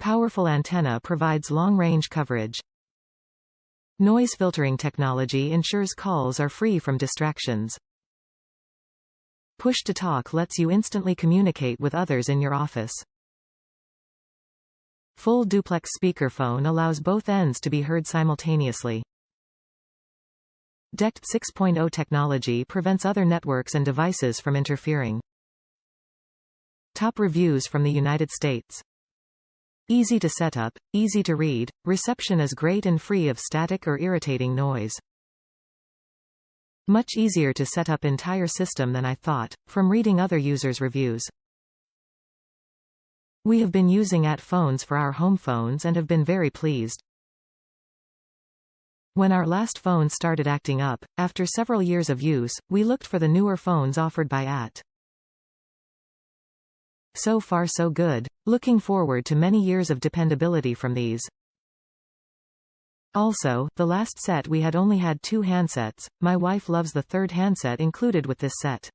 Powerful antenna provides long-range coverage. Noise filtering technology ensures calls are free from distractions. Push-to-talk lets you instantly communicate with others in your office. Full-duplex speakerphone allows both ends to be heard simultaneously. DECT 6.0 technology prevents other networks and devices from interfering. Top reviews from the United States. Easy to set up, easy to read, reception is great and free of static or irritating noise. Much easier to set up entire system than I thought, from reading other users' reviews. We have been using AT phones for our home phones and have been very pleased. When our last phone started acting up, after several years of use, we looked for the newer phones offered by AT. So far so good. Looking forward to many years of dependability from these. Also, the last set we had only had 2 handsets. My wife loves the third handset included with this set.